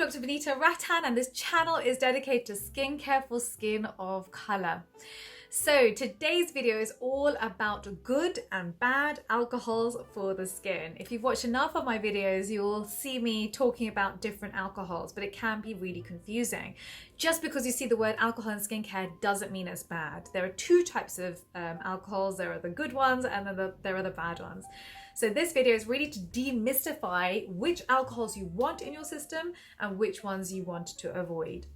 Dr. Vanita Rattan, and this channel is dedicated to skincare for skin of color. So today's video is all about good and bad alcohols for the skin. If you've watched enough of my videos, you'll see me talking about different alcohols, but it can be really confusing. Just because you see the word alcohol in skincare doesn't mean it's bad. There are two types of alcohols. There are the good ones and then there are the bad ones. So this video is really to demystify which alcohols you want in your system and which ones you want to avoid.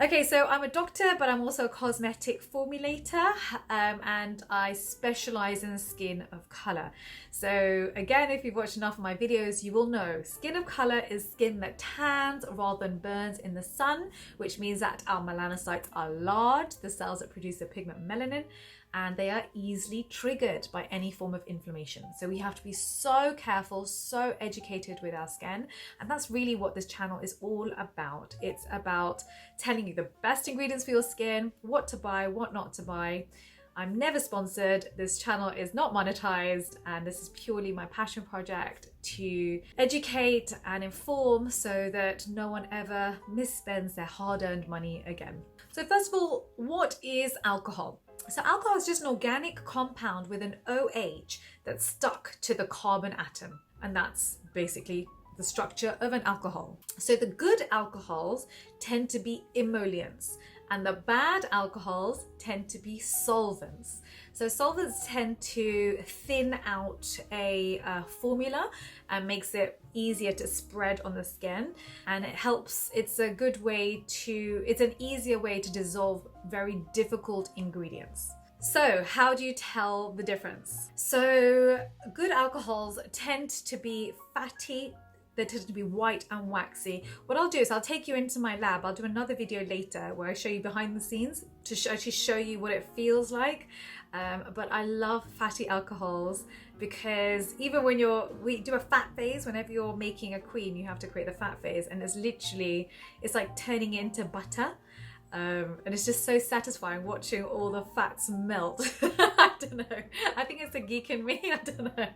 Okay, so I'm a doctor, but I'm also a cosmetic formulator, and I specialize in skin of color. So again, if you've watched enough of my videos, you will know skin of color is skin that tans rather than burns in the sun, which means that our melanocytes are large, the cells that produce the pigment melanin, and they are easily triggered by any form of inflammation. So we have to be so careful, so educated with our skin. And that's really what this channel is all about. It's about telling you the best ingredients for your skin, what to buy, what not to buy. I'm never sponsored. This channel is not monetized, and this is purely my passion project to educate and inform so that no one ever misspends their hard-earned money again. So first of all, what is alcohol? So alcohol is just an organic compound with an OH that's stuck to the carbon atom, and that's basically the structure of an alcohol. So the good alcohols tend to be emollients and the bad alcohols tend to be solvents. So solvents tend to thin out a formula and makes it easier to spread on the skin, and it's an easier way to dissolve very difficult ingredients. So how do you tell the difference? So good alcohols tend to be fatty. They tend to be white and waxy. What I'll do is I'll take you into my lab. I'll do another video later where I show you behind the scenes to actually show you what it feels like. But I love fatty alcohols because even when we do a fat phase, whenever you're making a cream, you have to create the fat phase, and it's like turning it into butter. And it's just so satisfying watching all the fats melt. I don't know. I think it's the geek in me. I don't know.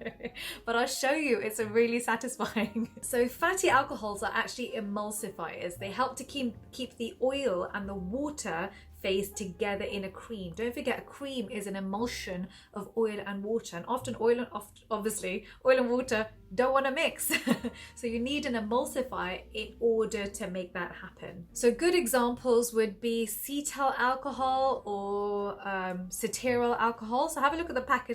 But I'll show you. It's really satisfying. So fatty alcohols are actually emulsifiers. They help to keep the oil and the water phase together in a cream. Don't forget, a cream is an emulsion of oil and water, and often obviously oil and water don't want to mix. So you need an emulsifier in order to make that happen. So good examples would be cetyl alcohol or cetearyl alcohol. So have a look at the back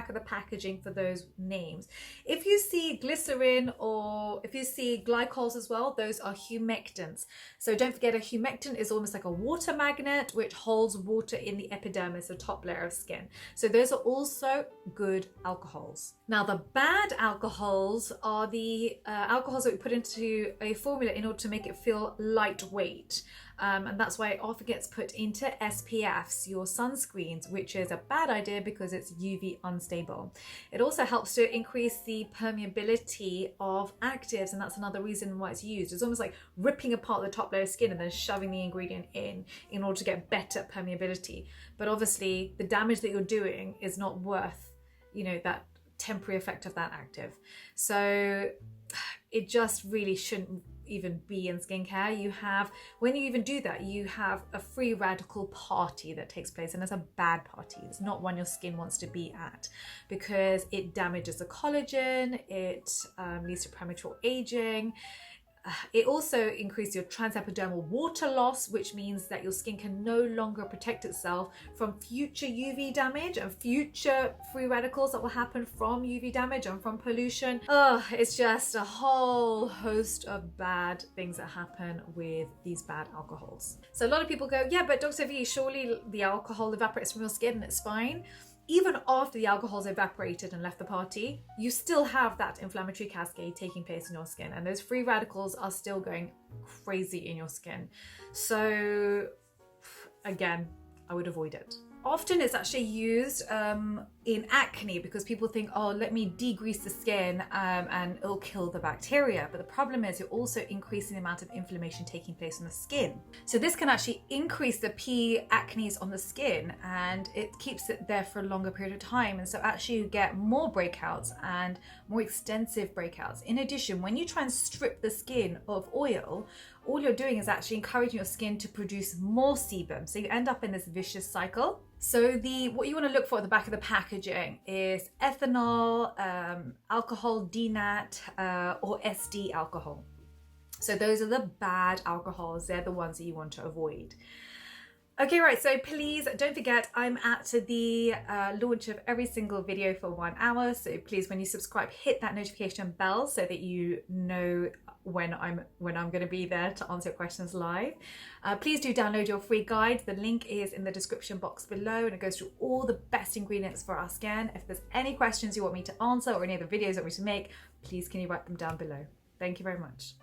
of the packaging for those names. If you see glycerin or if you see glycols as well, those are humectants. So don't forget, a humectant is almost like a water magnet which holds water in the epidermis, the top layer of skin. So those are also good alcohols. Now the bad alcohols are the alcohols that we put into a formula in order to make it feel lightweight. And that's why it often gets put into SPFs, your sunscreens, which is a bad idea because it's UV unstable. It also helps to increase the permeability of actives, and that's another reason why it's used. It's almost like ripping apart the top layer of skin and then shoving the ingredient in order to get better permeability. But obviously the damage that you're doing is not worth, that temporary effect of that active. So it just really shouldn't even be in skincare. When you even do that, you have a free radical party that takes place, and it's a bad party. It's not one your skin wants to be at because it damages the collagen, it leads to premature aging. It also increases your transepidermal water loss, which means that your skin can no longer protect itself from future UV damage and future free radicals that will happen from UV damage and from pollution. It's just a whole host of bad things that happen with these bad alcohols. So a lot of people go, yeah, but Dr. V, surely the alcohol evaporates from your skin and it's fine. Even after the alcohol's evaporated and left the party, you still have that inflammatory cascade taking place in your skin, and those free radicals are still going crazy in your skin. So again, I would avoid it. Often it's actually used in acne, because people think, oh, let me degrease the skin and it'll kill the bacteria. But the problem is you're also increasing the amount of inflammation taking place on the skin. So this can actually increase the P acnes on the skin, and it keeps it there for a longer period of time. And so actually you get more breakouts and more extensive breakouts. In addition, when you try and strip the skin of oil, all you're doing is actually encouraging your skin to produce more sebum. So you end up in this vicious cycle. So what you want to look for at the back of the packaging is ethanol, alcohol denat, or SD alcohol. So those are the bad alcohols. They're the ones that you want to avoid. Okay, right, so please don't forget, I'm at the launch of every single video for 1 hour. So please, when you subscribe, hit that notification bell so that you know when I'm going to be there to answer your questions live. Please do download your free guide. The link is in the description box below, and it goes through all the best ingredients for our skin. If there's any questions you want me to answer or any other videos that we should make, please can you write them down below. Thank you very much.